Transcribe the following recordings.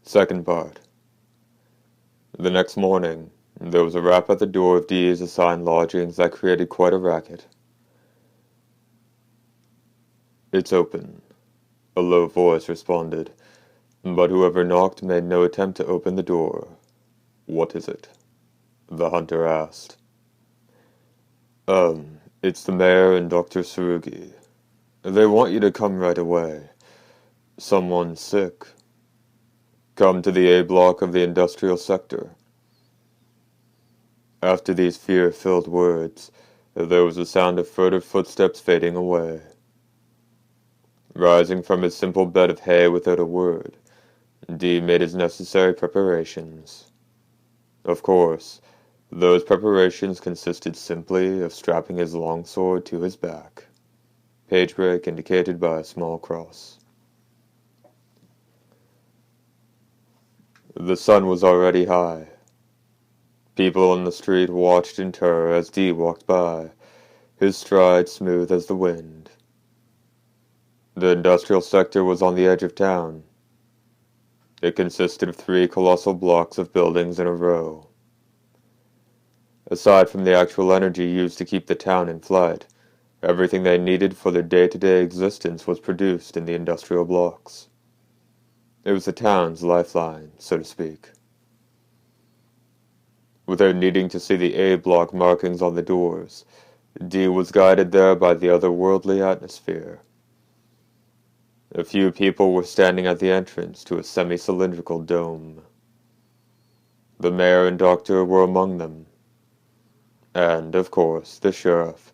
Second part. The next morning, there was a rap at the door of Dee's assigned lodgings that created quite a racket. "It's open," a low voice responded, but whoever knocked made no attempt to open the door. "What is it?" the hunter asked. It's the mayor and Dr. Tsurugi. They want you to come right away. Someone's sick. Come to the A block of the industrial sector." After these fear-filled words, there was a sound of furtive footsteps fading away. Rising from his simple bed of hay without a word, Dee made his necessary preparations. Of course, those preparations consisted simply of strapping his longsword to his back, page break indicated by a small cross. The sun was already high. People on the street watched in terror as Dee walked by, his stride smooth as the wind. The industrial sector was on the edge of town. It consisted of 3 colossal blocks of buildings in a row. Aside from the actual energy used to keep the town in flight, everything they needed for their day-to-day existence was produced in the industrial blocks. It was the town's lifeline, so to speak. Without needing to see the A block markings on the doors, Dee was guided there by the otherworldly atmosphere. A few people were standing at the entrance to a semi-cylindrical dome. The mayor and doctor were among them. And, of course, the sheriff,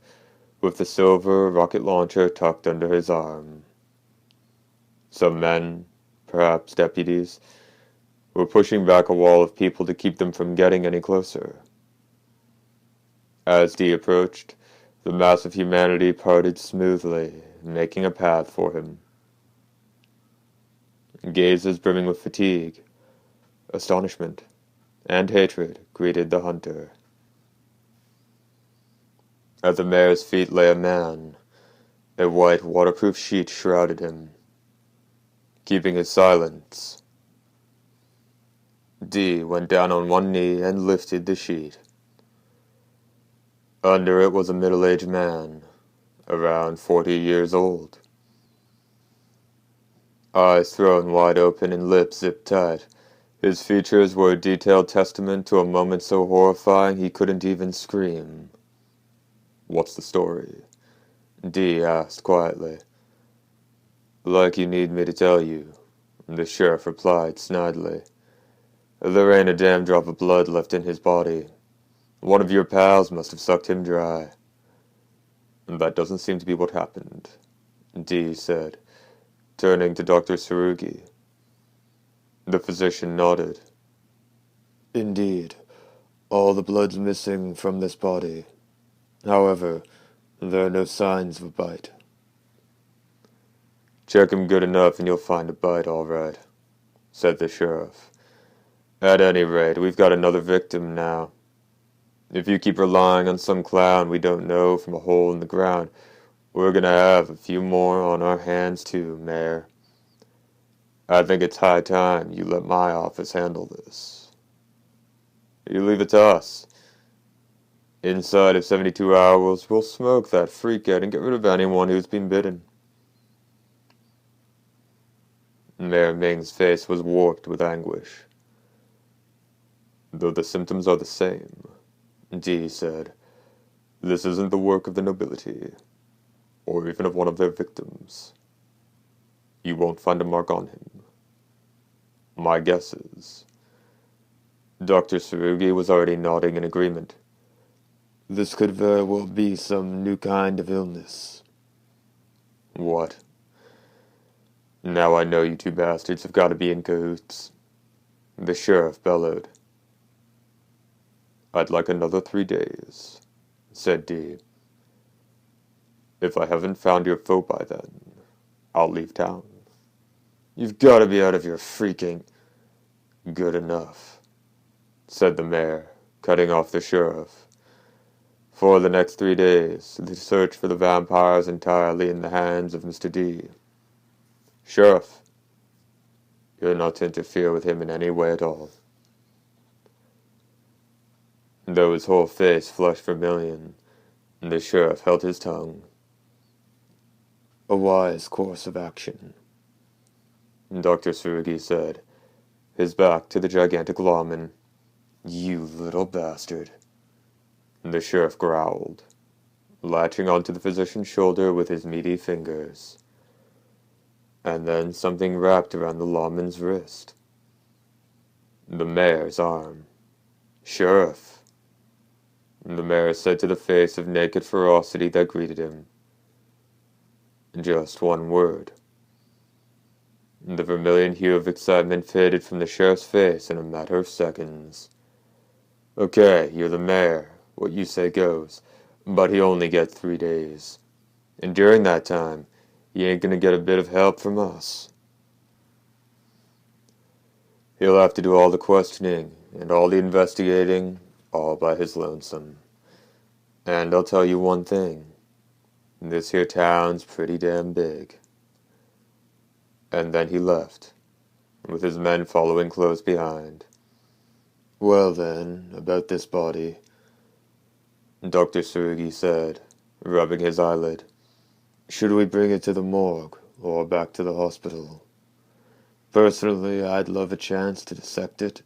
with the silver rocket launcher tucked under his arm. Some men, perhaps deputies, were pushing back a wall of people to keep them from getting any closer. As Dee approached, the mass of humanity parted smoothly, making a path for him. Gazes brimming with fatigue, astonishment, and hatred greeted the hunter. At the mayor's feet lay a man. A white waterproof sheet shrouded him. Keeping his silence, Dee went down on one knee and lifted the sheet. Under it was a middle-aged man, around 40 years old. Eyes thrown wide open and lips zipped tight, his features were a detailed testament to a moment so horrifying he couldn't even scream. "What's the story?" Dee asked quietly. "Like you need me to tell you," the sheriff replied snidely. "There ain't a damn drop of blood left in his body. One of your pals must have sucked him dry." "That doesn't seem to be what happened," Dee said, turning to Dr. Tsurugi. The physician nodded. "Indeed, all the blood's missing from this body. However, there are no signs of a bite." "Check him good enough and you'll find a bite, all right," said the sheriff. "At any rate, we've got another victim now. If you keep relying on some clown we don't know from a hole in the ground, we're gonna have a few more on our hands too, Mayor. I think it's high time you let my office handle this. You leave it to us. Inside of 72 hours, we'll smoke that freak out and get rid of anyone who's been bitten." Mayor Ming's face was warped with anguish. "Though the symptoms are the same," Dee said, "this isn't the work of the nobility, or even of one of their victims. You won't find a mark on him. My guess is—" Dr. Tsurugi was already nodding in agreement. "This could very well be some new kind of illness." "What?" "Now I know you two bastards have got to be in cahoots," the sheriff bellowed. "I'd like another 3 days," said Dee. "If I haven't found your foe by then, I'll leave town." "You've got to be out of your freaking—" "Good enough," said the mayor, cutting off the sheriff. "For the next 3 days, the search for the vampire is entirely in the hands of Mr. Dee. Sheriff," You're not to interfere with him in any way at all." Though his whole face flushed vermilion, the sheriff held his tongue. "A wise course of action," Dr. Tsurugi said, his back to the gigantic lawman. "You little bastard," the sheriff growled, latching onto the physician's shoulder with his meaty fingers. And then something wrapped around the lawman's wrist. The mayor's arm. "Sheriff," the mayor said to the face of naked ferocity that greeted him. Just one word. The vermilion hue of excitement faded from the sheriff's face in a matter of seconds. "Okay, you're the mayor. What you say goes. But he only gets 3 days. And during that time, he ain't gonna get a bit of help from us. He'll have to do all the questioning and all the investigating all by his lonesome. And I'll tell you one thing. This here town's pretty damn big." And then he left, with his men following close behind. "Well then, about this body," Dr. Tsurugi said, rubbing his eyelid. "Should we bring it to the morgue, or back to the hospital? Personally, I'd love a chance to dissect it."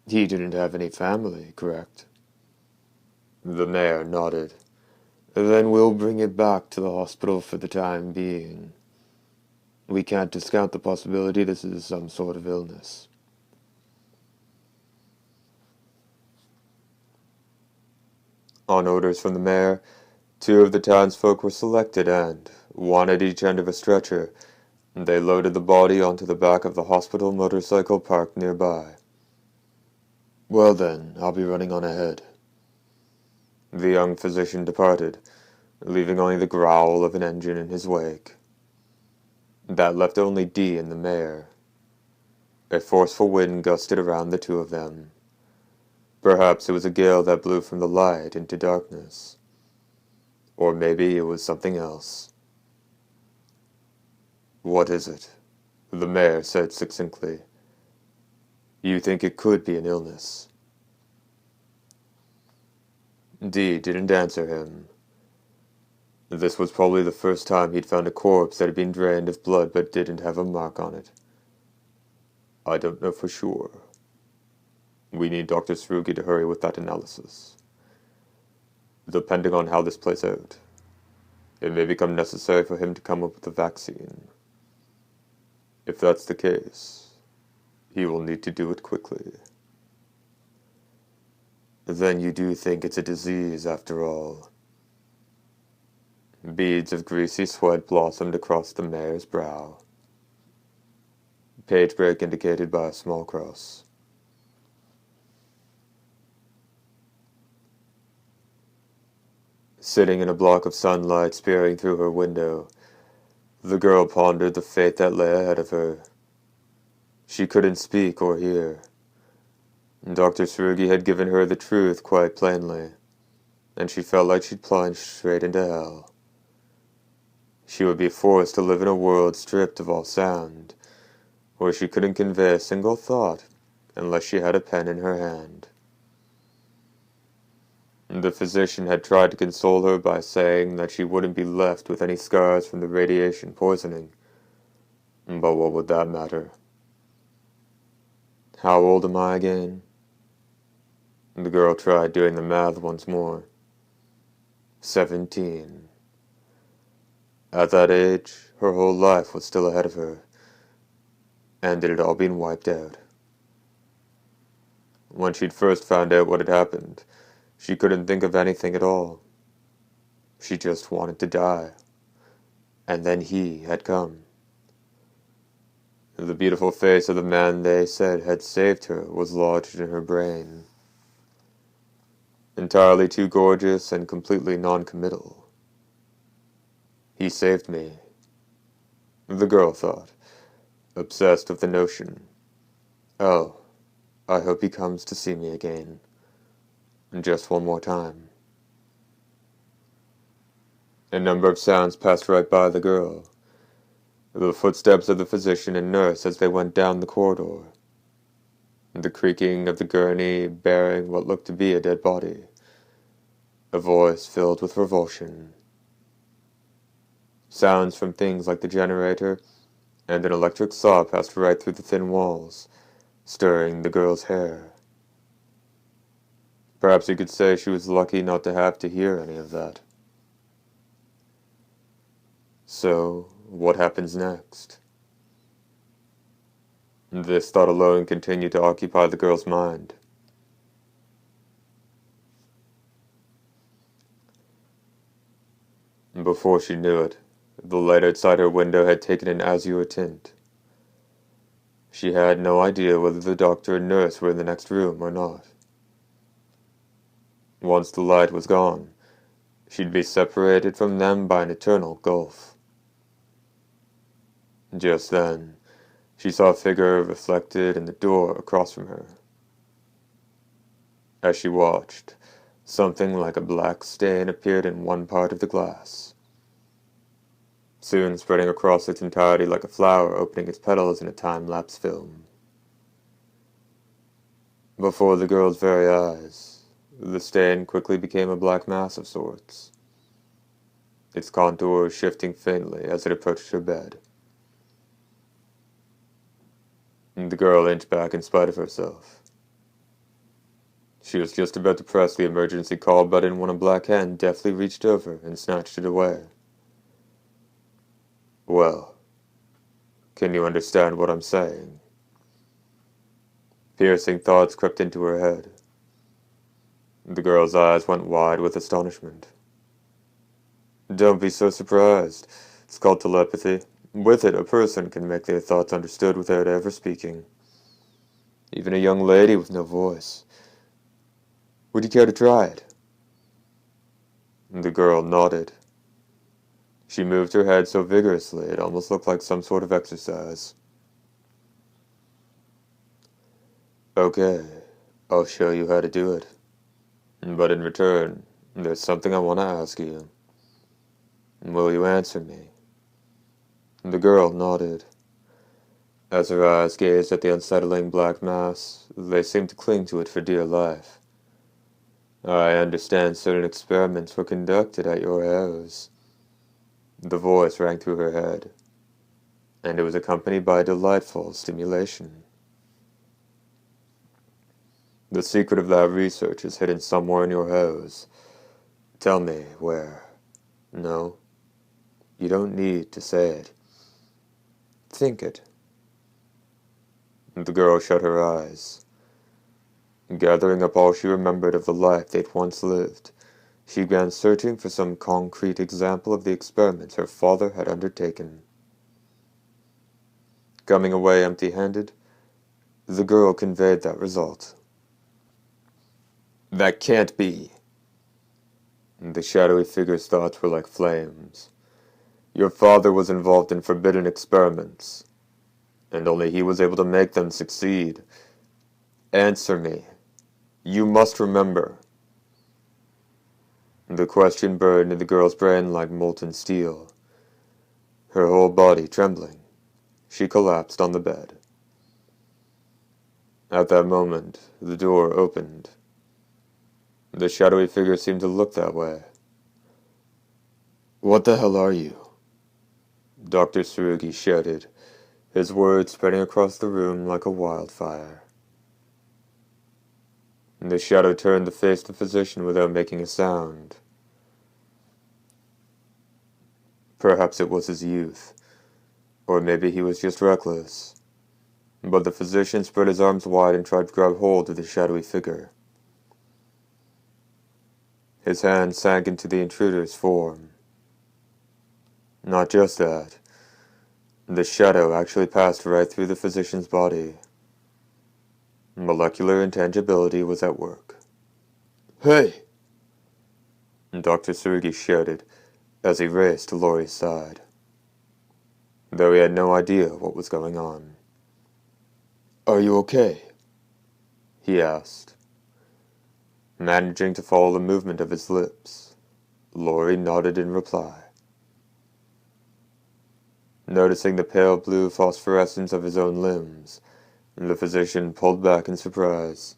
"He didn't have any family, correct?" The mayor nodded. "Then we'll bring it back to the hospital for the time being. We can't discount the possibility this is some sort of illness." On orders from the mayor, 2 of the townsfolk were selected and, one at each end of a stretcher, they loaded the body onto the back of the hospital motorcycle parked nearby. "Well then, I'll be running on ahead." The young physician departed, leaving only the growl of an engine in his wake. That left only Dee and the mayor. A forceful wind gusted around the 2 of them. Perhaps it was a gale that blew from the light into darkness. Or maybe it was something else. "What is it?" the mayor said succinctly. "You think it could be an illness?" Dee didn't answer him. This was probably the first time he'd found a corpse that had been drained of blood but didn't have a mark on it. "I don't know for sure. We need Dr. Tsurugi to hurry with that analysis. Depending on how this plays out, it may become necessary for him to come up with a vaccine. If that's the case, he will need to do it quickly." "Then you do think it's a disease after all?" Beads of greasy sweat blossomed across the mayor's brow. Page break indicated by a small cross. Sitting in a block of sunlight spearing through her window, the girl pondered the fate that lay ahead of her. She couldn't speak or hear. Dr. Tsurugi had given her the truth quite plainly, and she felt like she'd plunged straight into hell. She would be forced to live in a world stripped of all sound, where she couldn't convey a single thought unless she had a pen in her hand. The physician had tried to console her by saying that she wouldn't be left with any scars from the radiation poisoning. But what would that matter? How old am I again? The girl tried doing the math once more. 17. At that age, her whole life was still ahead of her, and it had all been wiped out. When she'd first found out what had happened, she couldn't think of anything at all. She just wanted to die. And then he had come. The beautiful face of the man they said had saved her was lodged in her brain. Entirely too gorgeous and completely non-committal. He saved me, the girl thought, obsessed with the notion. Oh, I hope he comes to see me again. Just one more time. A number of sounds passed right by the girl. The footsteps of the physician and nurse as they went down the corridor. The creaking of the gurney bearing what looked to be a dead body. A voice filled with revulsion. Sounds from things like the generator, and an electric saw passed right through the thin walls, stirring the girl's hair. Perhaps you could say she was lucky not to have to hear any of that. So, what happens next? This thought alone continued to occupy the girl's mind. Before she knew it, the light outside her window had taken an azure tint. She had no idea whether the doctor and nurse were in the next room or not. Once the light was gone, she'd be separated from them by an eternal gulf. Just then, she saw a figure reflected in the door across from her. As she watched, something like a black stain appeared in one part of the glass, soon spreading across its entirety like a flower opening its petals in a time-lapse film. Before the girl's very eyes, the stain quickly became a black mass of sorts, its contours shifting faintly as it approached her bed. The girl inched back in spite of herself. She was just about to press the emergency call button when a black hand deftly reached over and snatched it away. Well, can you understand what I'm saying? Piercing thoughts crept into her head. The girl's eyes went wide with astonishment. Don't be so surprised. It's called telepathy. With it, a person can make their thoughts understood without ever speaking. Even a young lady with no voice. Would you care to try it? The girl nodded. She moved her head so vigorously it almost looked like some sort of exercise. Okay, I'll show you how to do it. But in return, there's something I want to ask you. Will you answer me? The girl nodded. As her eyes gazed at the unsettling black mass, they seemed to cling to it for dear life. I understand certain experiments were conducted at your house. The voice rang through her head, and it was accompanied by a delightful stimulation. The secret of that research is hidden somewhere in your house. Tell me where. No, you don't need to say it. Think it. The girl shut her eyes. Gathering up all she remembered of the life they'd once lived, she began searching for some concrete example of the experiments her father had undertaken. Coming away empty-handed, the girl conveyed that result. That can't be. The shadowy figure's thoughts were like flames. Your father was involved in forbidden experiments, and only he was able to make them succeed. Answer me. You must remember. The question burned in the girl's brain like molten steel. Her whole body trembling, she collapsed on the bed. At that moment, the door opened. The shadowy figure seemed to look that way. What the hell are you? Dr. Tsurugi shouted, his words spreading across the room like a wildfire. The shadow turned to face the physician without making a sound. Perhaps it was his youth, or maybe he was just reckless. But the physician spread his arms wide and tried to grab hold of the shadowy figure. His hand sank into the intruder's form. Not just that. The shadow actually passed right through the physician's body. Molecular intangibility was at work. Hey! Dr. Tsurugi shouted as he raced to Lori's side, though he had no idea what was going on. Are you okay? He asked. Managing to follow the movement of his lips, Lori nodded in reply. Noticing the pale blue phosphorescence of his own limbs, the physician pulled back in surprise.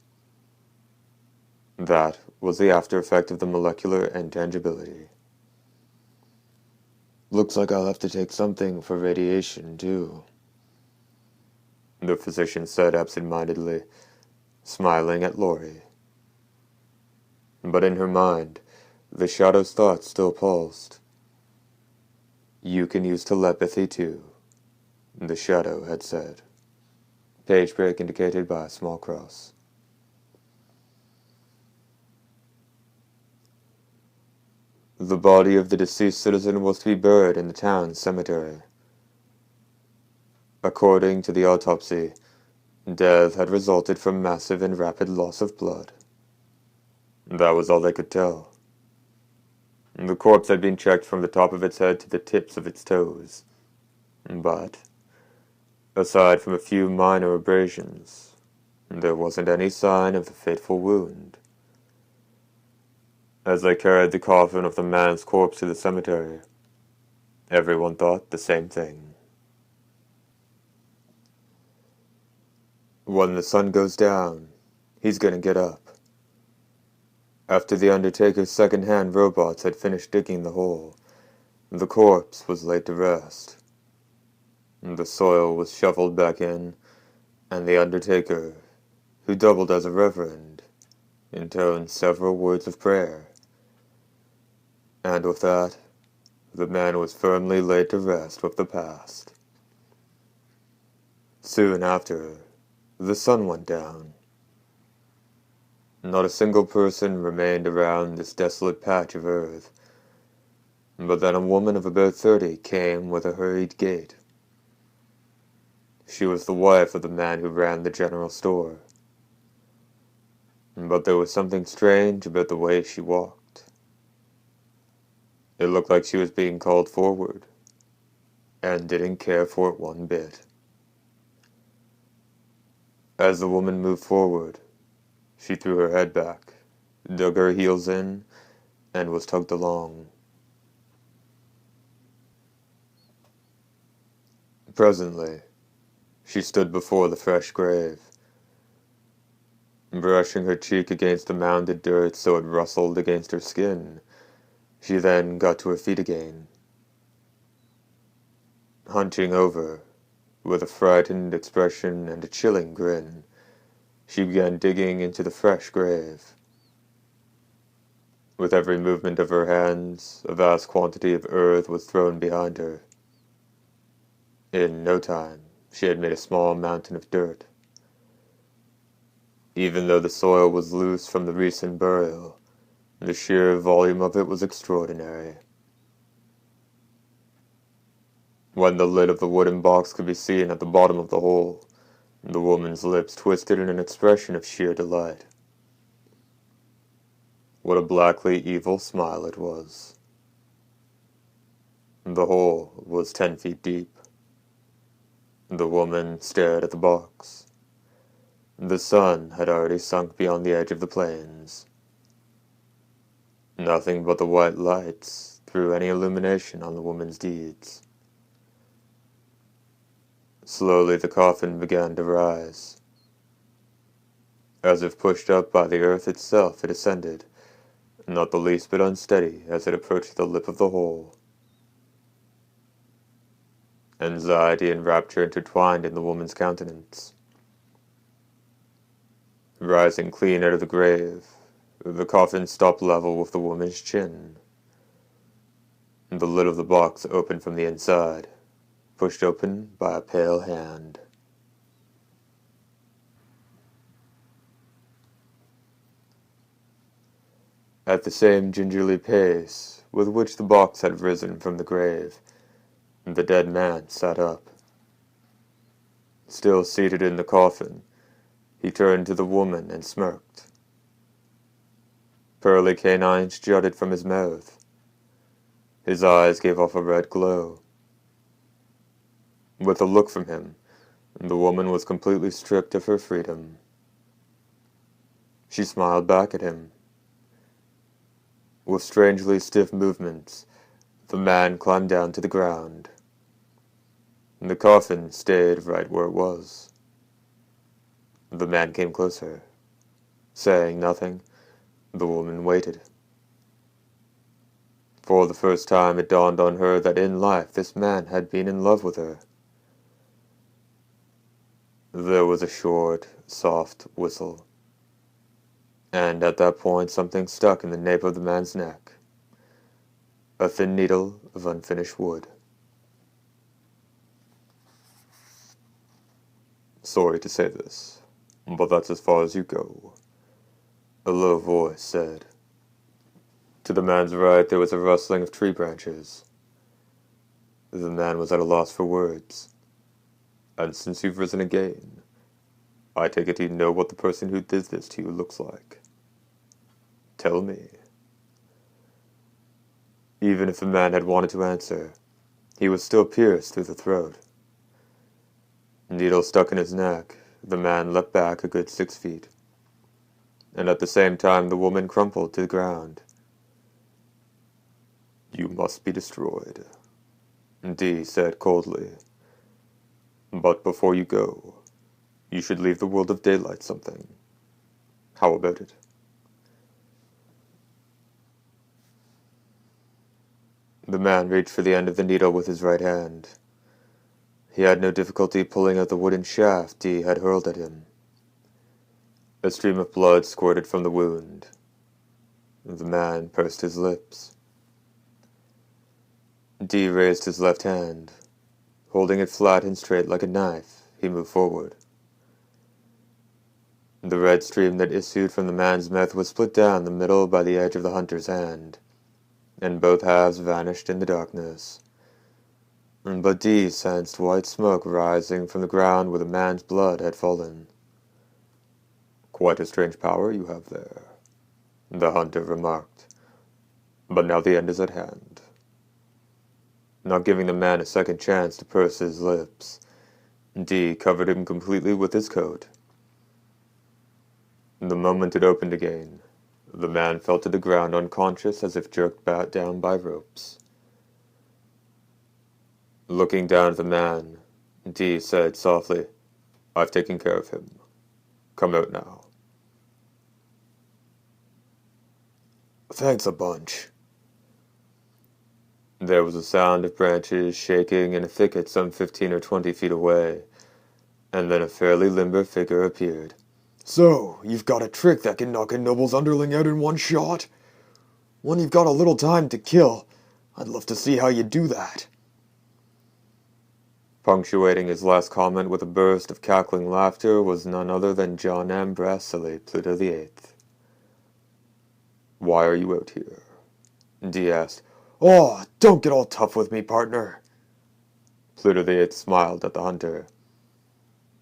That was the after effect of the molecular intangibility. Looks like I'll have to take something for radiation, too, the physician said absent-mindedly, smiling at Lori. But in her mind, the shadow's thoughts still pulsed. You can use telepathy, too, the shadow had said. Page break indicated by a small cross. The body of the deceased citizen was to be buried in the town's cemetery. According to the autopsy, death had resulted from massive and rapid loss of blood. That was all they could tell. The corpse had been checked from the top of its head to the tips of its toes. But, aside from a few minor abrasions, there wasn't any sign of the fateful wound. As they carried the coffin of the man's corpse to the cemetery, everyone thought the same thing. When the sun goes down, he's gonna get up. After the Undertaker's second-hand robots had finished digging the hole, the corpse was laid to rest. The soil was shoveled back in, and the Undertaker, who doubled as a reverend, intoned several words of prayer. And with that, the man was firmly laid to rest with the past. Soon after, the sun went down. Not a single person remained around this desolate patch of earth, but then a woman of about 30 came with a hurried gait. She was the wife of the man who ran the general store. But there was something strange about the way she walked. It looked like she was being called forward, and didn't care for it one bit. As the woman moved forward, she threw her head back, dug her heels in, and was tugged along. Presently, she stood before the fresh grave, brushing her cheek against the mounded dirt so it rustled against her skin. She then got to her feet again. Hunching over, with a frightened expression and a chilling grin, she began digging into the fresh grave. With every movement of her hands, a vast quantity of earth was thrown behind her. In no time, she had made a small mountain of dirt. Even though the soil was loose from the recent burial, the sheer volume of it was extraordinary. When the lid of the wooden box could be seen at the bottom of the hole, the woman's lips twisted in an expression of sheer delight. What a blackly evil smile it was. The hole was 10 feet deep. The woman stared at the box. The sun had already sunk beyond the edge of the plains. Nothing but the white lights threw any illumination on the woman's deeds. Slowly the coffin began to rise. As if pushed up by the earth itself, it ascended, not the least bit unsteady as it approached the lip of the hole. Anxiety and rapture intertwined in the woman's countenance. Rising clean out of the grave, the coffin stopped level with the woman's chin. The lid of the box opened from the inside, pushed open by a pale hand. At the same gingerly pace with which the box had risen from the grave, the dead man sat up. Still seated in the coffin, he turned to the woman and smirked. Pearly canines jutted from his mouth. His eyes gave off a red glow. With a look from him, the woman was completely stripped of her freedom. She smiled back at him. With strangely stiff movements, the man climbed down to the ground. The coffin stayed right where it was. The man came closer. Saying nothing, the woman waited. For the first time it dawned on her that in life this man had been in love with her. There was a short, soft whistle. And at that point something stuck in the nape of the man's neck. A thin needle of unfinished wood. Sorry to say this, but that's as far as you go, a low voice said. To the man's right there was a rustling of tree branches. The man was at a loss for words. And since you've risen again, I take it you know what the person who did this to you looks like. Tell me. Even if the man had wanted to answer, he was still pierced through the throat. Needle stuck in his neck, the man leapt back a good 6 feet. And at the same time the woman crumpled to the ground. You must be destroyed, Dee said coldly. But before you go, you should leave the world of daylight something. How about it? The man reached for the end of the needle with his right hand. He had no difficulty pulling out the wooden shaft Dee had hurled at him. A stream of blood squirted from the wound. The man pursed his lips. Dee raised his left hand. Holding it flat and straight like a knife, he moved forward. The red stream that issued from the man's mouth was split down the middle by the edge of the hunter's hand, and both halves vanished in the darkness. But Dee sensed white smoke rising from the ground where the man's blood had fallen. Quite a strange power you have there, the hunter remarked. But now the end is at hand. Not giving the man a second chance to purse his lips, Dee covered him completely with his coat. The moment it opened again, the man fell to the ground unconscious as if jerked back down by ropes. Looking down at the man, Dee said softly, I've taken care of him. Come out now. Thanks a bunch. There was a sound of branches shaking in a thicket some 15 or 20 feet away, and then a fairly limber figure appeared. So, you've got a trick that can knock a noble's underling out in one shot? When you've got a little time to kill, I'd love to see how you do that. Punctuating his last comment with a burst of cackling laughter was none other than John Ambrasili, Pluto the Eighth. Why are you out here? Dee asked. Oh, don't get all tough with me, partner. Pluto the Eighth smiled at the hunter,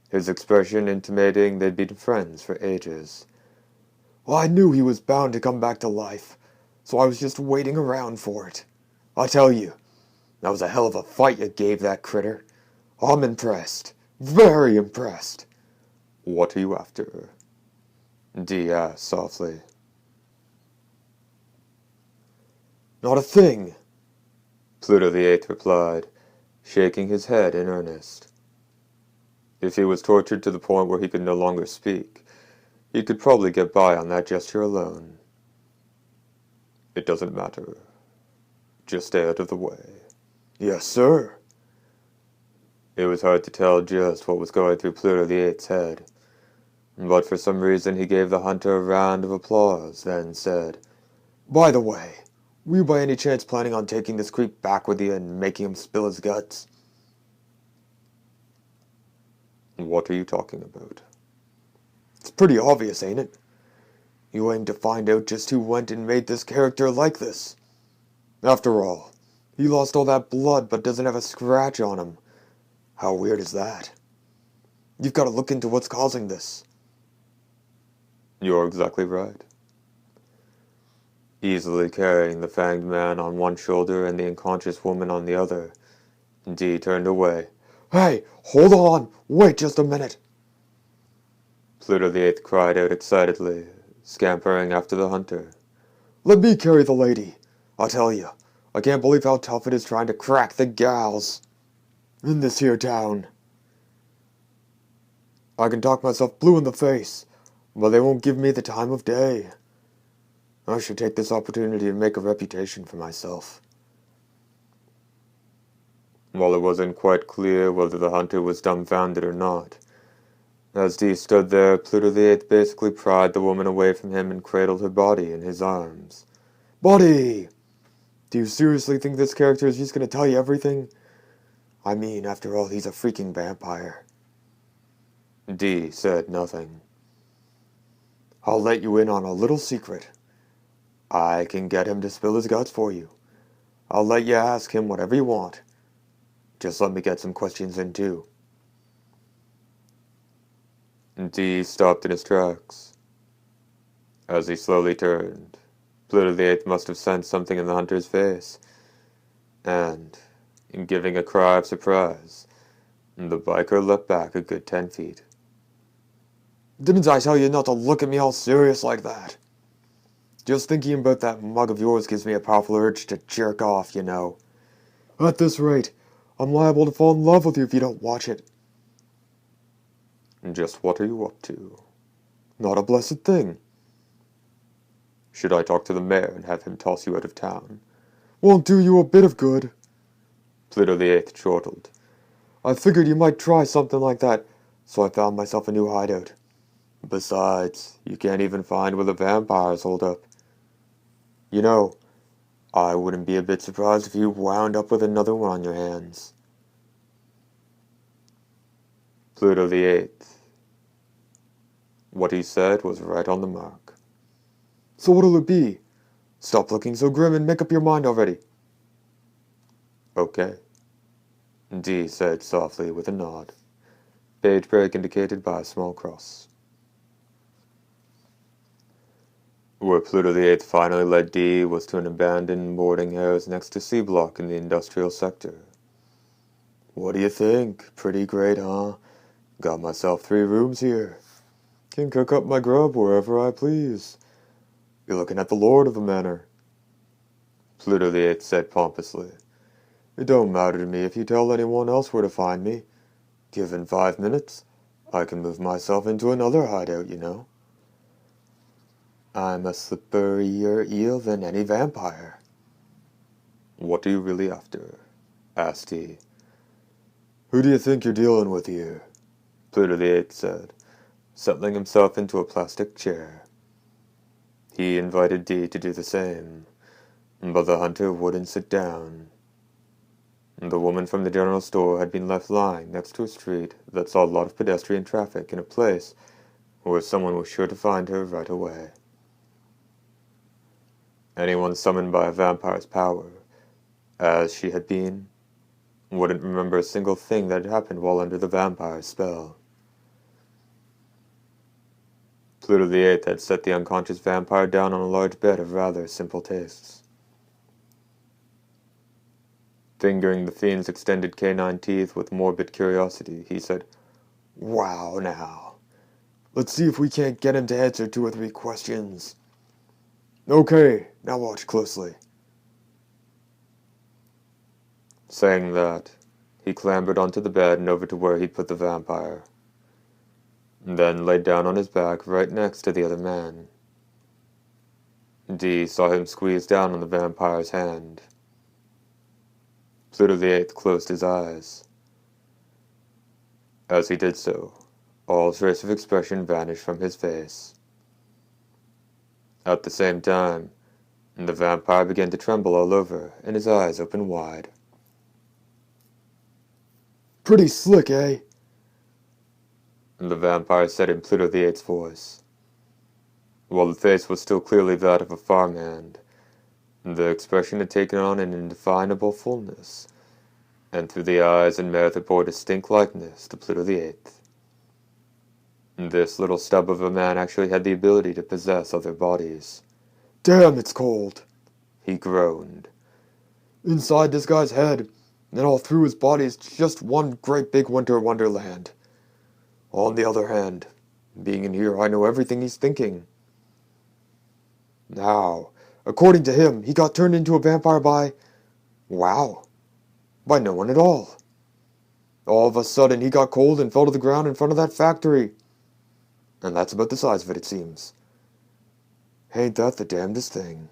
his expression intimating they'd been friends for ages. Well, I knew he was bound to come back to life, so I was just waiting around for it. I tell you, that was a hell of a fight you gave that critter. I'm impressed. Very impressed. What are you after? Dee asked softly. Not a thing, Pluto the Eighth replied, shaking his head in earnest. If he was tortured to the point where he could no longer speak, he could probably get by on that gesture alone. It doesn't matter. Just stay out of the way. Yes, sir. It was hard to tell just what was going through Pluto the Eighth's head, but for some reason he gave the hunter a round of applause, then said, By the way, were you by any chance planning on taking this creep back with you and making him spill his guts? What are you talking about? It's pretty obvious, ain't it? You aim to find out just who went and made this character like this. After all, he lost all that blood but doesn't have a scratch on him. How weird is that? You've got to look into what's causing this. You're exactly right. Easily carrying the fanged man on one shoulder and the unconscious woman on the other, Dee turned away. Hey, hold on! Wait just a minute! Pluto the Eighth cried out excitedly, scampering after the hunter. Let me carry the lady! I tell you, I can't believe how tough it is trying to crack the gals. In this here town. I can talk myself blue in the face, but they won't give me the time of day. I should take this opportunity to make a reputation for myself. While it wasn't quite clear whether the hunter was dumbfounded or not, as Dee stood there, Pluto the Eighth basically pried the woman away from him and cradled her body in his arms. Body! Do you seriously think this character is just gonna tell you everything? I mean, after all, he's a freaking vampire. Dee said nothing. I'll let you in on a little secret. I can get him to spill his guts for you. I'll let you ask him whatever you want. Just let me get some questions in too. Dee stopped in his tracks. As he slowly turned, Pluto the Eighth must have sensed something in the hunter's face, and, in giving a cry of surprise, the biker leapt back a good 10 feet. Didn't I tell you not to look at me all serious like that? Just thinking about that mug of yours gives me a powerful urge to jerk off, you know. At this rate, I'm liable to fall in love with you if you don't watch it. Just what are you up to? Not a blessed thing. Should I talk to the mayor and have him toss you out of town? Won't do you a bit of good. Pluto the Eighth chortled. I figured you might try something like that, so I found myself a new hideout. Besides, you can't even find where the vampires hold up. You know, I wouldn't be a bit surprised if you wound up with another one on your hands. Pluto the Eighth. What he said was right on the mark. So what'll it be? Stop looking so grim and make up your mind already. Okay, Dee said softly with a nod. Page break indicated by a small cross. Where Pluto the Eighth finally led Dee was to an abandoned boarding house next to C Block in the industrial sector. What do you think? Pretty great, huh? Got myself 3 rooms here. Can cook up my grub wherever I please. You're looking at the lord of the manor. Pluto the Eighth said pompously. It don't matter to me if you tell anyone else where to find me. Given 5 minutes, I can move myself into another hideout, you know. I'm a slipperier eel than any vampire. What are you really after? Asked he. Who do you think you're dealing with here? Pluto the Eighth said, settling himself into a plastic chair. He invited Dee to do the same, but the hunter wouldn't sit down. The woman from the general store had been left lying next to a street that saw a lot of pedestrian traffic in a place where someone was sure to find her right away. Anyone summoned by a vampire's power, as she had been, wouldn't remember a single thing that had happened while under the vampire's spell. Pluto the Eighth had set the unconscious vampire down on a large bed of rather simple tastes. Fingering the fiend's extended canine teeth with morbid curiosity, he said, Wow, now. Let's see if we can't get him to answer 2 or 3 questions. Okay, now watch closely. Saying that, he clambered onto the bed and over to where he'd put the vampire. Then laid down on his back right next to the other man. Dee saw him squeeze down on the vampire's hand. Pluto the Eighth closed his eyes. As he did so, all trace of expression vanished from his face. At the same time, the vampire began to tremble all over, and his eyes opened wide. Pretty slick, eh? The vampire said in Pluto the Eighth's voice. While the face was still clearly that of a farmhand, the expression had taken on an indefinable fullness, and through the eyes and mouth it bore distinct likeness to Pluto the Eighth. This little stub of a man actually had the ability to possess other bodies. Damn, it's cold, he groaned. Inside this guy's head, and all through his body is just one great big winter wonderland. On the other hand, being in here, I know everything he's thinking. Now, according to him, he got turned into a vampire by... wow, by no one at all. All of a sudden, he got cold and fell to the ground in front of that factory. And that's about the size of it seems. Ain't that the damnedest thing?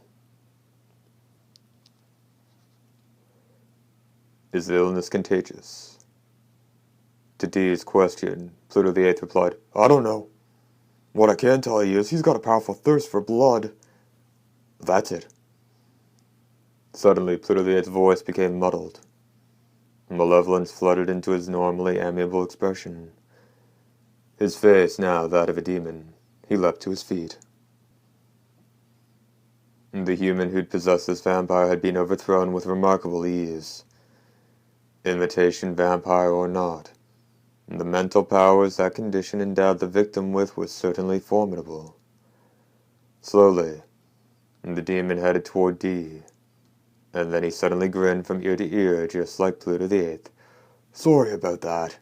Is the illness contagious? To Dee's question, Pluto the Eighth replied, I don't know. What I can tell you is he's got a powerful thirst for blood. That's it. Suddenly, Pluto the Eighth's voice became muddled. Malevolence flooded into his normally amiable expression. His face now that of a demon. He leapt to his feet. The human who'd possessed this vampire had been overthrown with remarkable ease. Imitation vampire or not, the mental powers that condition endowed the victim with was certainly formidable. Slowly, the demon headed toward Dee, and then he suddenly grinned from ear to ear just like Pluto the Eighth. Sorry about that.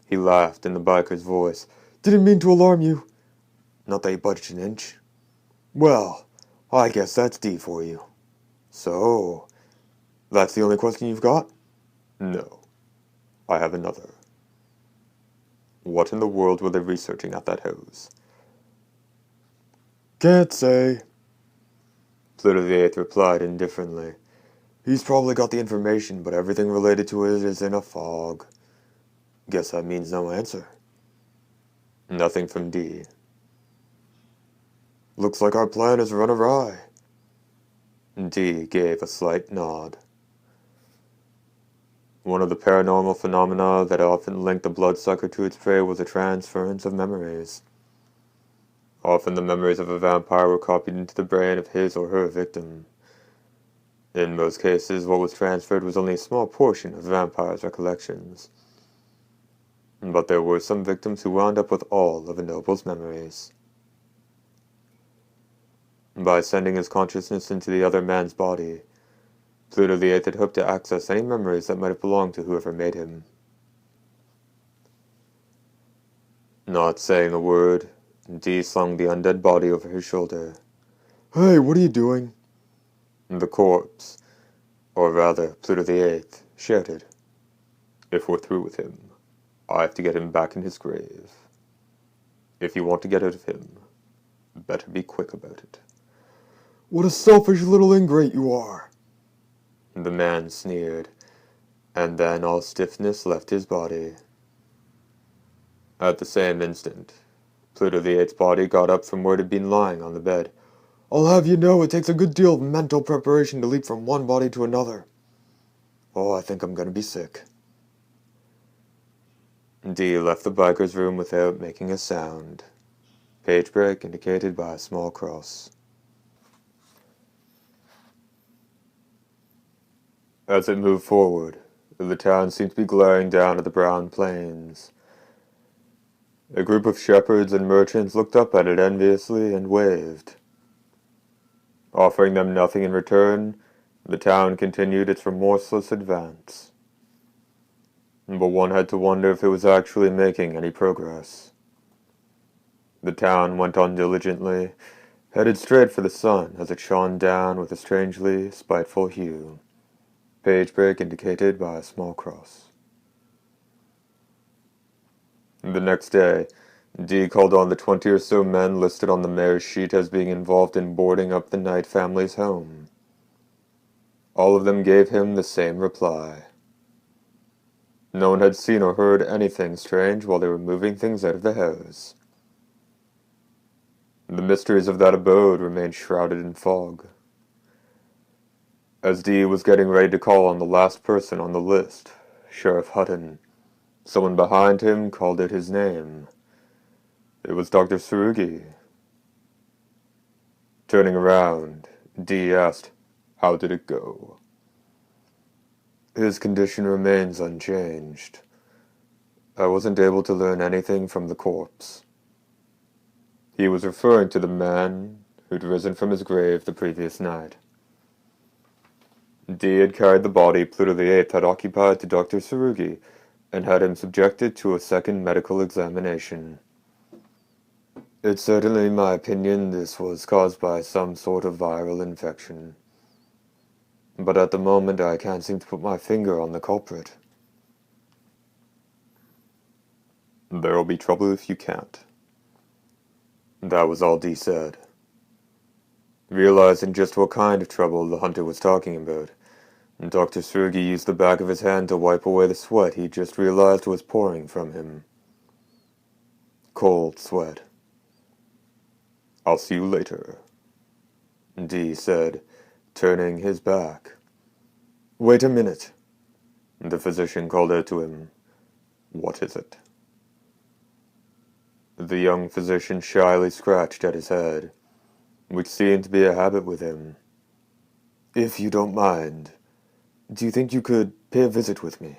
He laughed in the biker's voice. Didn't mean to alarm you. Not that you budged an inch. Well, I guess that's D for you. So, that's the only question you've got? No. I have another. What in the world were they researching at that hose? Can't say. Pluto the Eighth replied indifferently. He's probably got the information, but everything related to it is in a fog. Guess that means no answer. Nothing from D. Looks like our plan has run awry. D gave a slight nod. One of the paranormal phenomena that often linked the bloodsucker to its prey was a transference of memories. Often the memories of a vampire were copied into the brain of his or her victim. In most cases, what was transferred was only a small portion of the vampire's recollections. But there were some victims who wound up with all of a noble's memories. By sending his consciousness into the other man's body, Pluto the Eighth had hoped to access any memories that might have belonged to whoever made him. Not saying a word, D slung the undead body over his shoulder. Hey, what are you doing? The corpse, or rather Pluto the Eighth, shouted. If we're through with him, I have to get him back in his grave. If you want to get out of him, better be quick about it. What a selfish little ingrate you are! The man sneered, and then all stiffness left his body. At the same instant, Pluto the Eighth's body got up from where it had been lying on the bed. I'll have you know it takes a good deal of mental preparation to leap from one body to another. Oh, I think I'm gonna be sick. D left the biker's room without making a sound. Page break indicated by a small cross. As it moved forward, the town seemed to be glaring down at the brown plains. A group of shepherds and merchants looked up at it enviously and waved. Offering them nothing in return, the town continued its remorseless advance. But one had to wonder if it was actually making any progress. The town went on diligently, headed straight for the sun as it shone down with a strangely spiteful hue. Page break indicated by a small cross. The next day, D called on the 20 or so men listed on the mayor's sheet as being involved in boarding up the Knight family's home. All of them gave him the same reply. No one had seen or heard anything strange while they were moving things out of the house. The mysteries of that abode remained shrouded in fog. As D was getting ready to call on the last person on the list, Sheriff Hutton, someone behind him called out his name. It was Dr. Tsurugi. Turning around, D asked, "How did it go?" "His condition remains unchanged. I wasn't able to learn anything from the corpse." He was referring to the man who'd risen from his grave the previous night. D had carried the body Pluto the Eighth had occupied to Dr. Tsurugi and had him subjected to a second medical examination. "It's certainly my opinion this was caused by some sort of viral infection. But at the moment I can't seem to put my finger on the culprit." There'll be trouble if you can't. That was all Dee said. Realizing just what kind of trouble the hunter was talking about, Dr. Sergey used the back of his hand to wipe away the sweat he just realized was pouring from him. Cold sweat. "I'll see you later," Dee said, turning his back. "Wait a minute," the physician called out to him. "What is it?" The young physician shyly scratched at his head, which seemed to be a habit with him. "If you don't mind, do you think you could pay a visit with me?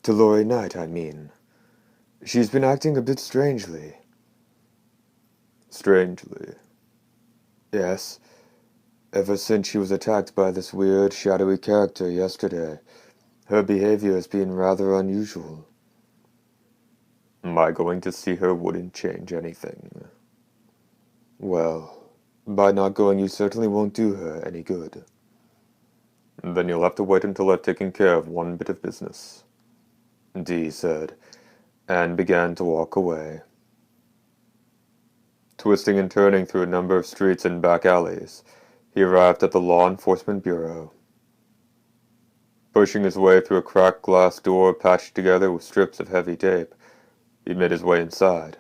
To Laurie Knight, I mean. She's been acting a bit strangely." "Strangely?" "Yes. Ever since she was attacked by this weird, shadowy character yesterday, her behavior has been rather unusual." "My going to see her wouldn't change anything." "Well, by not going you certainly won't do her any good." "Then you'll have to wait until I've taken care of one bit of business," Dee said, and began to walk away. Twisting and turning through a number of streets and back alleys, he arrived at the Law Enforcement Bureau. Pushing his way through a cracked glass door patched together with strips of heavy tape, he made his way inside.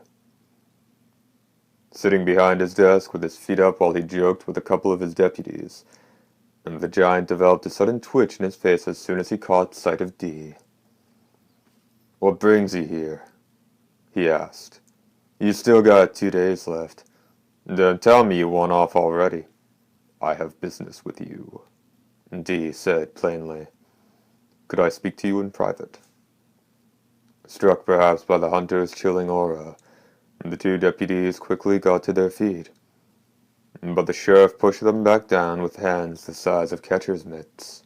Sitting behind his desk with his feet up while he joked with a couple of his deputies, and the giant developed a sudden twitch in his face as soon as he caught sight of Dee. "What brings you here?" he asked. "You still got 2 days left. Don't tell me you want off already." "I have business with you," Dee said plainly. "Could I speak to you in private?" Struck perhaps by the hunter's chilling aura, the 2 deputies quickly got to their feet, but the sheriff pushed them back down with hands the size of catcher's mitts.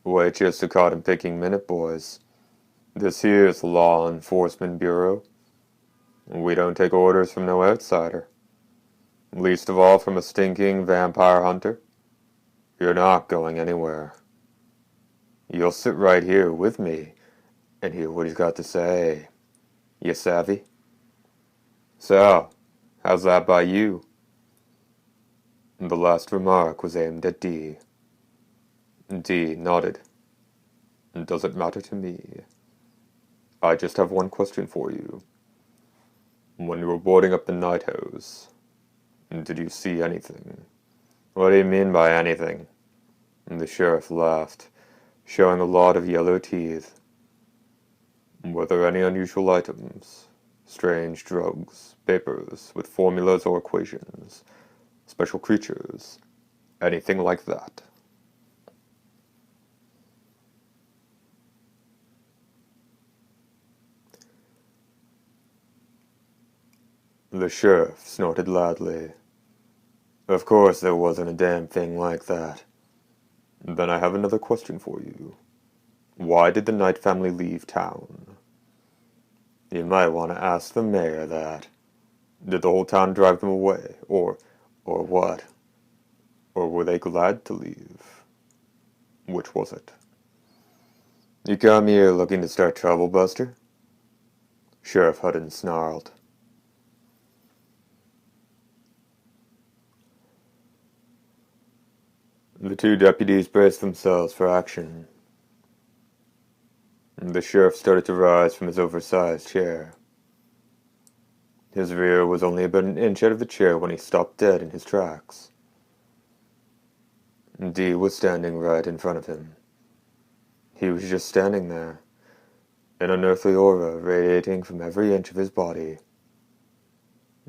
"Wait just to caught him picking minute, boys. This here's the Law Enforcement Bureau. We don't take orders from no outsider. Least of all from a stinking vampire hunter. You're not going anywhere. You'll sit right here with me and hear what he's got to say. You savvy? So, how's that by you?" The last remark was aimed at Dee. Dee nodded. "Does it matter to me? I just have one question for you. When you were boarding up the night house, did you see anything?" "What do you mean by anything?" The sheriff laughed, showing a lot of yellow teeth. "Were there any unusual items? Strange drugs, papers with formulas or equations, special creatures, anything like that?" The sheriff snorted loudly. "Of course there wasn't a damn thing like that." "Then I have another question for you. Why did the Knight family leave town?" "You might want to ask the mayor that. Did the whole town drive them away, or what? Or were they glad to leave? Which was it?" "You come here looking to start trouble, Buster?" Sheriff Hutton snarled. The 2 deputies braced themselves for action. The sheriff started to rise from his oversized chair. His rear was only about an inch out of the chair when he stopped dead in his tracks. Dee was standing right in front of him. He was just standing there, an unearthly aura radiating from every inch of his body.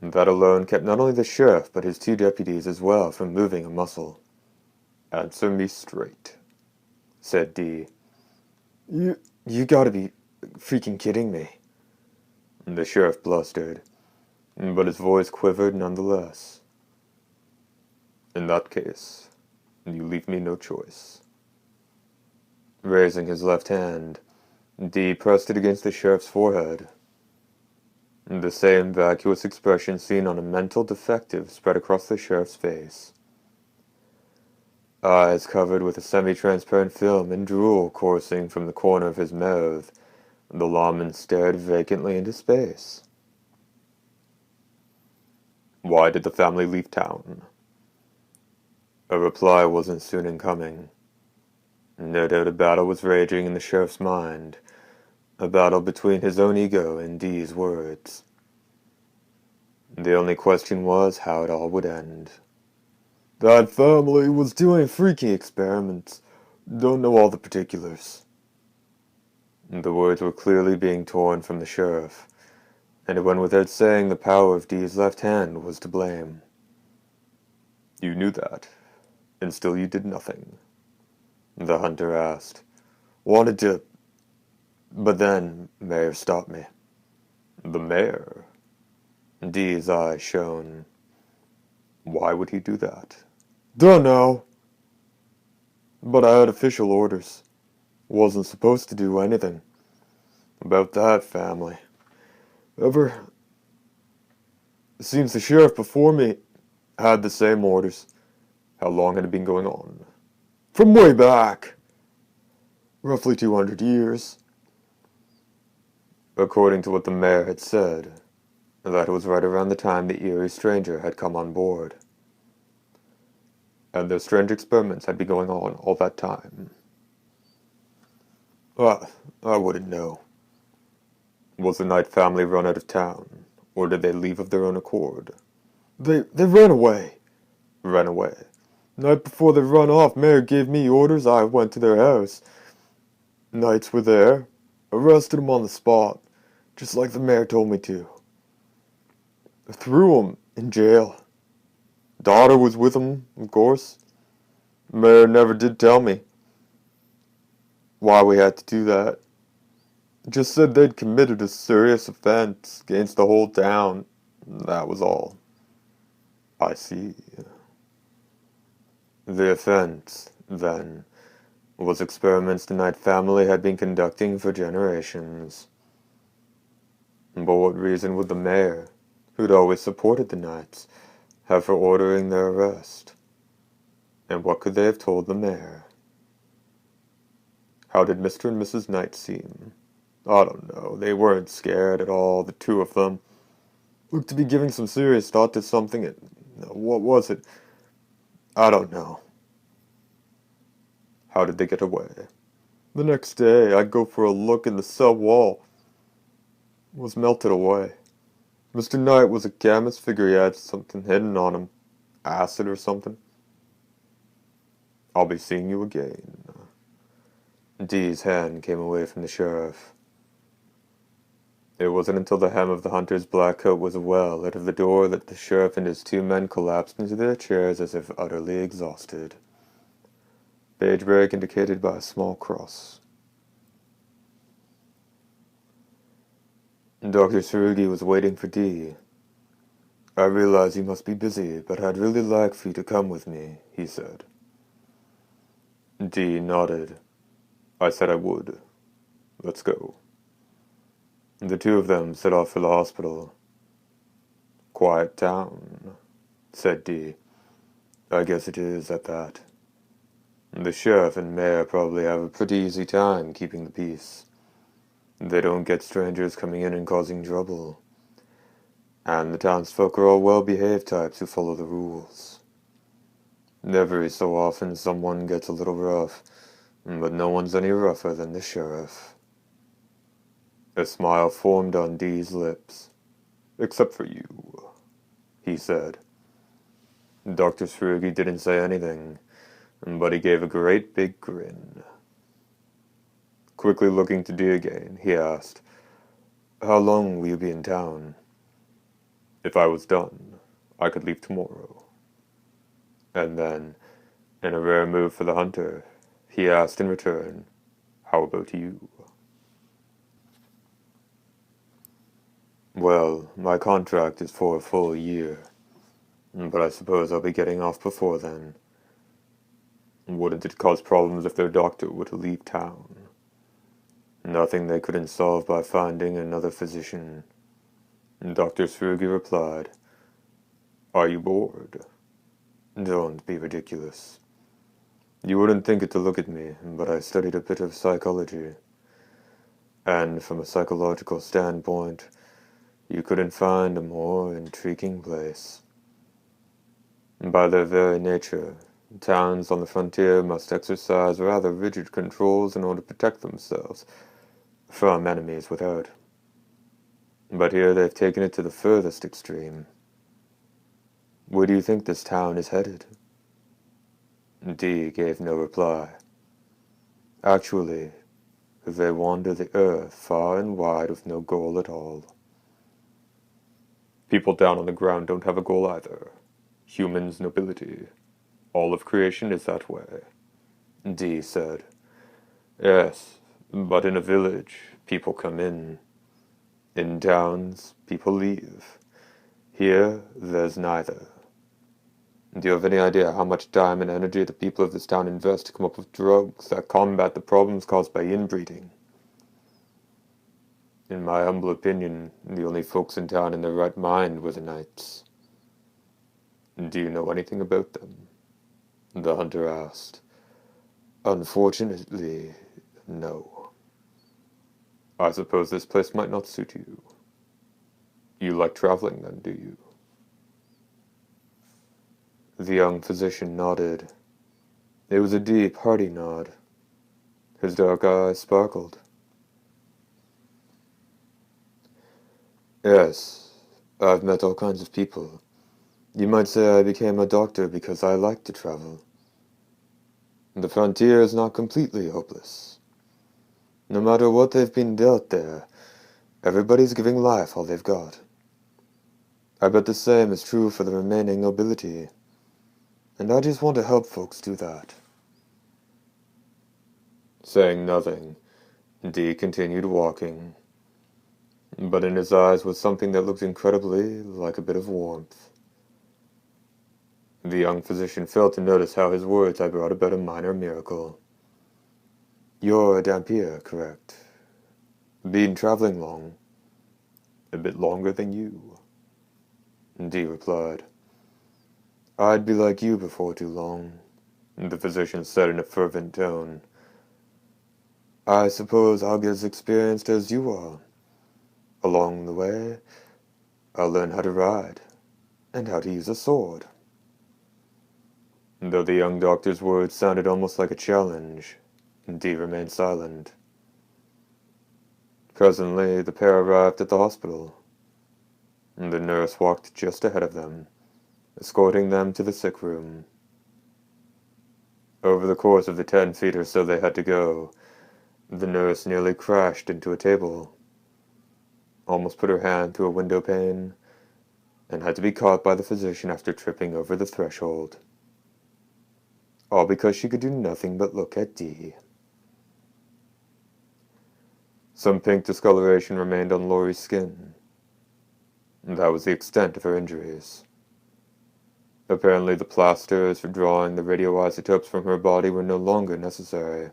That alone kept not only the sheriff but his 2 deputies as well from moving a muscle. "Answer me straight," said Dee. You gotta be freaking kidding me," the sheriff blustered, but his voice quivered nonetheless. "In that case, you leave me no choice." Raising his left hand, Dee pressed it against the sheriff's forehead. The same vacuous expression seen on a mental defective spread across the sheriff's face. Eyes covered with a semi-transparent film and drool coursing from the corner of his mouth, The lawman stared vacantly into space. Why did the family leave town? A reply wasn't soon in coming. No doubt a battle was raging in the sheriff's mind, a battle between his own ego and Dee's words. The only question was how it all would end. That family was doing freaky experiments. Don't know all the particulars. The words were clearly being torn from the sheriff, and it went without saying the power of Dee's left hand was to blame. You knew that, and still you did nothing, the hunter asked. Wanted to, but then Mayor stopped me. The mayor? Dee's eyes shone. Why would he do that? Dunno. But I had official orders. Wasn't supposed to do anything. About that family. Seems the sheriff before me had the same orders. How long had it been going on? From way back. Roughly 200 years. According to what the mayor had said, that was right around the time the eerie stranger had come on board. And those strange experiments had been going on all that time. I wouldn't know. Was the Knight family run out of town, or did they leave of their own accord? They ran away. Ran away. Night before they run off, Mayor gave me orders. I went to their house. Knights were there. Arrested them on the spot, just like the mayor told me to. Threw them in jail. Daughter was with them, of course. Mayor never did tell me why we had to do that. Just said they'd committed a serious offense against the whole town. That was all. I see. The offense, then, was experiments the Knight family had been conducting for generations. But what reason would the mayor, who'd always supported the Knights, have for ordering their arrest? And what could they have told the mayor? How did Mr. and Mrs. Knight seem? I don't know. They weren't scared at all, the two of them. Looked to be giving some serious thought to something. What was it? I don't know. How did they get away? The next day, I'd go for a look in the cell wall. It was melted away. Mr. Knight was a chemist, figure he had something hidden on him. Acid or something. I'll be seeing you again. Dee's hand came away from the sheriff. It wasn't until the hem of the hunter's black coat was well out of the door that the sheriff and his two men collapsed into their chairs as if utterly exhausted. Page break indicated by a small cross. Dr. Tsurugi was waiting for Dee. I realize you must be busy, but I'd really like for you to come with me, he said. Dee nodded. I said I would. Let's go. The two of them set off for the hospital. Quiet town, said Dee. I guess it is at that. The sheriff and mayor probably have a pretty easy time keeping the peace. They don't get strangers coming in and causing trouble. And the townsfolk are all well-behaved types who follow the rules. Every so often someone gets a little rough, but no one's any rougher than the sheriff. A smile formed on Dee's lips. Except for you, he said. Dr. Tsurugi didn't say anything, but he gave a great big grin. Quickly looking to Dee again, he asked, How long will you be in town? If I was done, I could leave tomorrow. And then, in a rare move for the hunter, he asked in return, How about you? Well, my contract is for a full year, but I suppose I'll be getting off before then. Wouldn't it cause problems if their doctor were to leave town? Nothing they couldn't solve by finding another physician. Dr. Tsurugi replied, Are you bored? Don't be ridiculous. You wouldn't think it to look at me, but I studied a bit of psychology. And from a psychological standpoint, you couldn't find a more intriguing place. By their very nature, towns on the frontier must exercise rather rigid controls in order to protect themselves from enemies without. But here they've taken it to the furthest extreme. Where do you think this town is headed? Dee gave no reply. Actually, they wander the earth far and wide with no goal at all. People down on the ground don't have a goal either. Humans' nobility. All of creation is that way, Dee said. Yes, but in a village, people come in. In towns, people leave. Here, there's neither. Do you have any idea how much time and energy the people of this town invest to come up with drugs that combat the problems caused by inbreeding? In my humble opinion, the only folks in town in their right mind were the knights. Do you know anything about them? The hunter asked. Unfortunately, no. I suppose this place might not suit you. You like traveling then, do you? The young physician nodded. It was a deep, hearty nod. His dark eyes sparkled. Yes, I've met all kinds of people. You might say I became a doctor because I like to travel. The frontier is not completely hopeless. No matter what they've been dealt there, everybody's giving life all they've got. I bet the same is true for the remaining nobility. And I just want to help folks do that. Saying nothing, Dee continued walking. But in his eyes was something that looked incredibly like a bit of warmth. The young physician failed to notice how his words had brought about a minor miracle. You're a Dhampir, correct? Been traveling long? A bit longer than you, Dee replied. I'd be like you before too long, the physician said in a fervent tone. I suppose I'll get as experienced as you are. Along the way, I'll learn how to ride, and how to use a sword. Though the young doctor's words sounded almost like a challenge, Dee remained silent. Presently, the pair arrived at the hospital. The nurse walked just ahead of them, escorting them to the sick room. Over the course of the 10 feet or so they had to go, the nurse nearly crashed into a table, almost put her hand through a window pane, and had to be caught by the physician after tripping over the threshold. All because she could do nothing but look at Dee. Some pink discoloration remained on Laurie's skin. That was the extent of her injuries. Apparently the plasters for drawing the radioisotopes from her body were no longer necessary,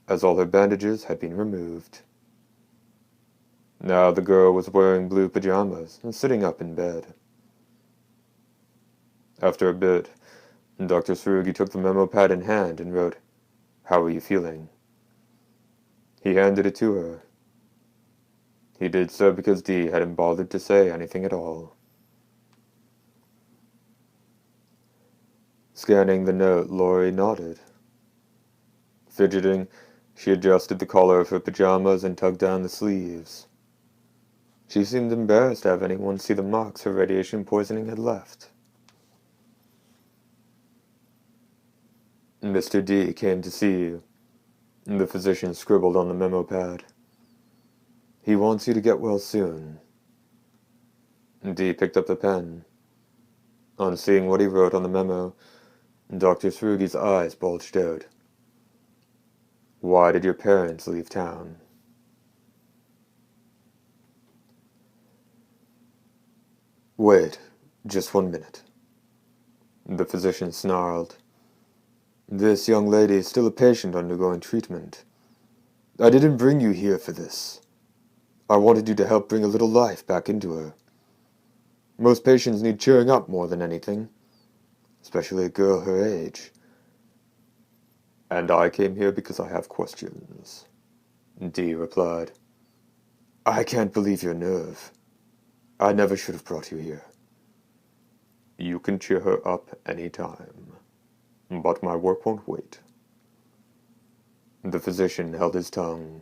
as all her bandages had been removed. Now the girl was wearing blue pajamas and sitting up in bed. After a bit, Dr. Tsurugi took the memo pad in hand and wrote, "How are you feeling?" He handed it to her. He did so because Dee hadn't bothered to say anything at all. Scanning the note, Laurie nodded. Fidgeting, she adjusted the collar of her pajamas and tugged down the sleeves. She seemed embarrassed to have anyone see the marks her radiation poisoning had left. Mr. D came to see you, the physician scribbled on the memo pad. He wants you to get well soon. D picked up the pen. On seeing what he wrote on the memo, Dr. Tsurugi's eyes bulged out. Why did your parents leave town? Wait, just 1 minute. The physician snarled. This young lady is still a patient undergoing treatment. I didn't bring you here for this. I wanted you to help bring a little life back into her. Most patients need cheering up more than anything, especially a girl her age. And I came here because I have questions, Dee replied. I can't believe your nerve. I never should have brought you here. You can cheer her up any time, but my work won't wait. The physician held his tongue.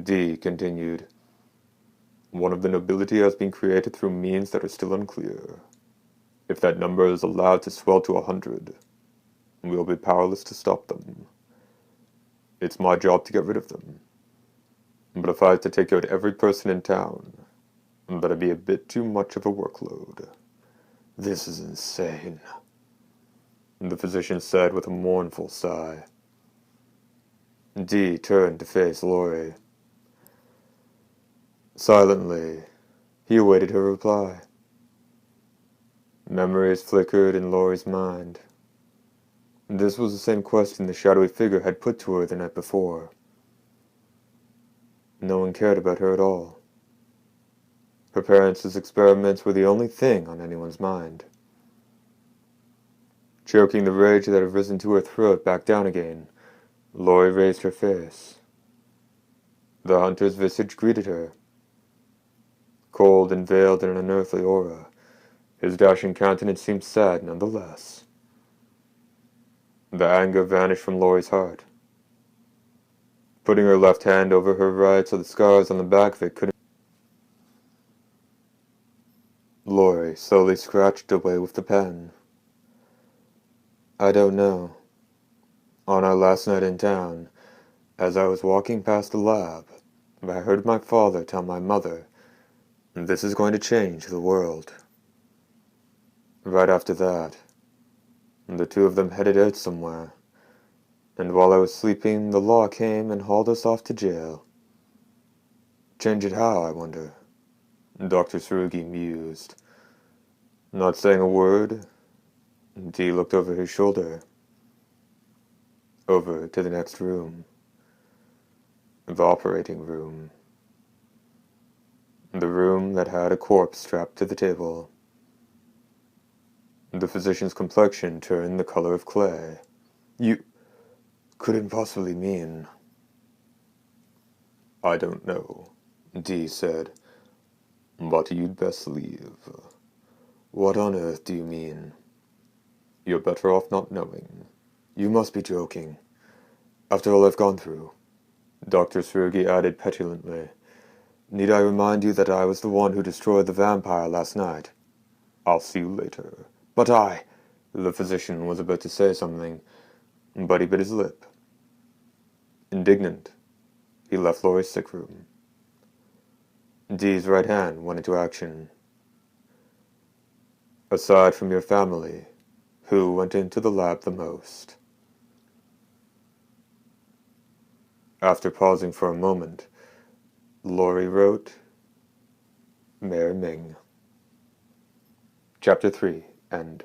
Dee continued. One of the nobility has been created through means that are still unclear. If that number is allowed to swell to 100, we'll be powerless to stop them. It's my job to get rid of them. But if I had to take out every person in town, that'd be a bit too much of a workload. This is insane, the physician said with a mournful sigh. Dee turned to face Laurie. Silently, he awaited her reply. Memories flickered in Laurie's mind. This was the same question the shadowy figure had put to her the night before. No one cared about her at all. Her parents' experiments were the only thing on anyone's mind. Choking the rage that had risen to her throat back down again, Laurie raised her face. The hunter's visage greeted her. Cold and veiled in an unearthly aura, his dashing countenance seemed sad nonetheless. The anger vanished from Laurie's heart. Putting her left hand over her right so the scars on the back of it couldn't. Laurie slowly scratched away with the pen. I don't know. On our last night in town, as I was walking past the lab, I heard my father tell my mother, this is going to change the world. Right after that, the two of them headed out somewhere, and while I was sleeping, the law came and hauled us off to jail. Change it how, I wonder? Dr. Tsurugi mused. Not saying a word, Dee looked over his shoulder. Over to the next room. The operating room. The room that had a corpse strapped to the table. The physician's complexion turned the color of clay. You couldn't possibly mean... I don't know, Dee said, but you'd best leave. What on earth do you mean? You're better off not knowing. You must be joking. After all I've gone through, Dr. Tsurugi added petulantly. Need I remind you that I was the one who destroyed the vampire last night? I'll see you later. But the physician was about to say something, but he bit his lip. Indignant, he left Laurie's sick room. Dee's right hand went into action. Aside from your family, who went into the lab the most? After pausing for a moment, Laurie wrote, Mayor Ming. Chapter 3, End.